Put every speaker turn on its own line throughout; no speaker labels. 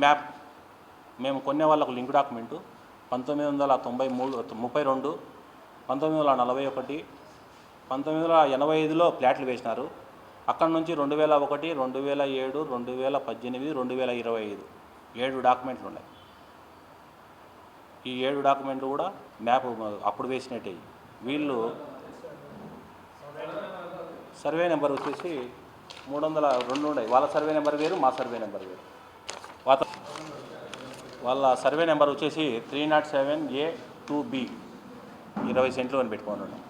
Map మేము కొనే వాళ్ళకు లింక్ డాక్యుమెంటు 1932, 1941, 1985లో ప్లాట్లు వేసినారు. అక్కడ నుంచి 2001, 2007, 2018, 2025 7 డాక్యుమెంట్లు ఉన్నాయి. ఈ 7 డాక్యుమెంట్లు కూడా మ్యాప్ అప్పుడు వేసినట్టే. వీళ్ళు సర్వే నెంబర్ వచ్చేసి 302 ఉన్నాయి. వాళ్ళ సర్వే నెంబర్ వేరు, మా సర్వే నెంబర్ వేరు. వాళ్ళ సర్వే నెంబర్ వచ్చేసి 307A2B 20 సెంట్లు అని పెట్టుకొని ఉన్నాం.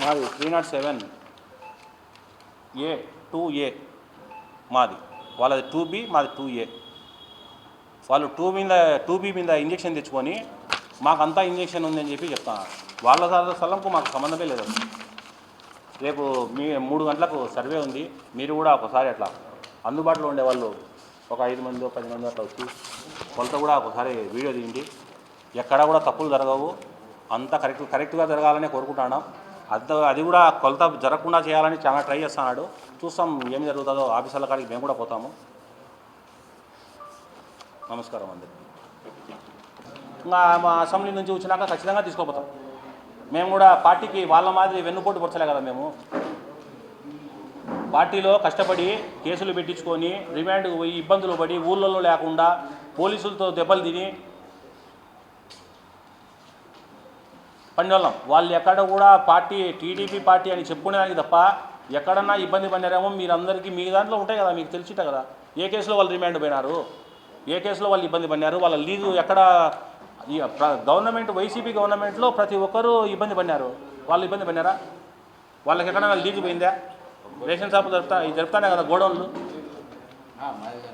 మాది 307A2A మాది. వాళ్ళది 2B, మాది 2A. వాళ్ళు 2B మీద ఇంజక్షన్ తెచ్చుకొని మాకంతా ఇంజక్షన్ ఉందని చెప్పి చెప్తున్నారు. వాళ్ళ స్థలంకు మాకు సంబంధమే లేదు. రేపు మీ 3 గంటలకు సర్వే ఉంది. మీరు కూడా ఒకసారి అట్లా అందుబాటులో ఉండేవాళ్ళు ఒక 5 మంది 10 మంది అట్లా వచ్చి కొలత కూడా ఒకసారి వీడియో తీయండి. ఎక్కడ కూడా తప్పులు జరగవు. అంతా కరెక్ట్గా జరగాలని కోరుకుంటున్నాం. అది కూడా కొలత జరగకుండా చేయాలని చాలా ట్రై చేస్తున్నాడు. చూస్తాం ఏం జరుగుతుందో. ఆఫీసర్ల కాడికి మేము కూడా పోతాము. నమస్కారం అందరికీ. ఇంకా మా అసెంబ్లీ నుంచి వచ్చినాక ఖచ్చితంగా తీసుకోపోతాం. మేము కూడా పార్టీకి వాళ్ళ మాదిరి వెన్నుపోటు పొడచలే కదా. మేము పార్టీలో కష్టపడి కేసులు పెట్టించుకొని రిమాండ్కు పోయి ఇబ్బందులు పడి ఊళ్ళల్లో లేకుండా పోలీసులతో దెబ్బలు తిని పనివాళ్ళం. వాళ్ళు ఎక్కడ కూడా పార్టీ టీడీపీ పార్టీ అని చెప్పుకునేదానికి తప్ప ఎక్కడన్నా ఇబ్బంది పడినారేమో మీరందరికీ మీ దాంట్లో ఉంటాయి కదా, మీకు తెలిసిట కదా. ఏ కేసులో వాళ్ళు రిమాండ్ పోయినారు, ఏ కేసులో వాళ్ళు ఇబ్బంది పడినారు, వాళ్ళ లీజు ఎక్కడ గవర్నమెంట్ వైసీపీ గవర్నమెంట్లో ప్రతి ఒక్కరూ ఇబ్బంది పడినారు. వాళ్ళు ఇబ్బంది పడినారా? వాళ్ళకి ఎక్కడైనా లీజు పోయిందా? రేషన్ షాపు జరుపుతానే కదా గోడౌన్లు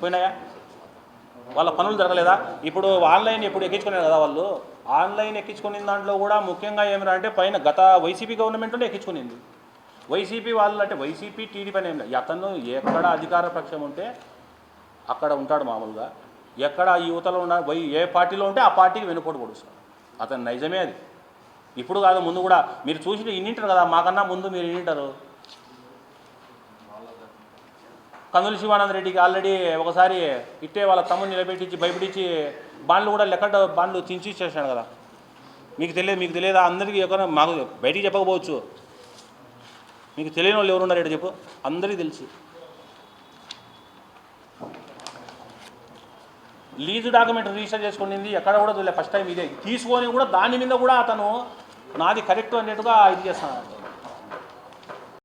పోయినాయా? వాళ్ళ పనులు జరగలేదా? ఇప్పుడు ఆన్లైన్ ఎప్పుడు ఎక్కించుకున్నారు కదా వాళ్ళు. ఆన్లైన్ ఎక్కించుకునే దాంట్లో కూడా ముఖ్యంగా ఏమిరా అంటే పైన గత వైసీపీ గవర్నమెంట్లోనే ఎక్కించుకునింది. వైసీపీ వాళ్ళు అంటే వైసీపీ టీడీపీ అని ఏం లేదు. అతను ఎక్కడ అధికార పక్షం ఉంటే అక్కడ ఉంటాడు మామూలుగా. ఎక్కడ యువతలో ఉన్న ఏ పార్టీలో ఉంటే ఆ పార్టీకి వెనుకోడు పొడుస్తాడు. అతను నిజమే అది. ఇప్పుడు కాదు, ముందు కూడా మీరు చూసి ఇన్నింటారు కదా. మాకన్నా ముందు మీరు ఇన్నింటారు. కందులు శివానంద రెడ్డికి ఆల్రెడీ ఒకసారి ఇట్టే వాళ్ళ తమ్ముని నిలబెట్టించి భయపెట్టించి బాండ్లు కూడా బాండ్లు చించి చేశాడు కదా. మీకు తెలియదా? అందరికీ ఎక్కడ మాకు బయటికి చెప్పకపోవచ్చు. మీకు తెలియని వాళ్ళు ఎవరు ఉన్నారు? చెప్పు, అందరికీ తెలుసు. లీజు డాక్యుమెంట్ రిజిస్టర్ చేసుకునింది ఎక్కడ కూడా ఫస్ట్ టైం ఇదే తీసుకొని కూడా దాని మీద కూడా అతను నాది కరెక్ట్ అన్నట్టుగా ఇది చేస్తున్నాడు.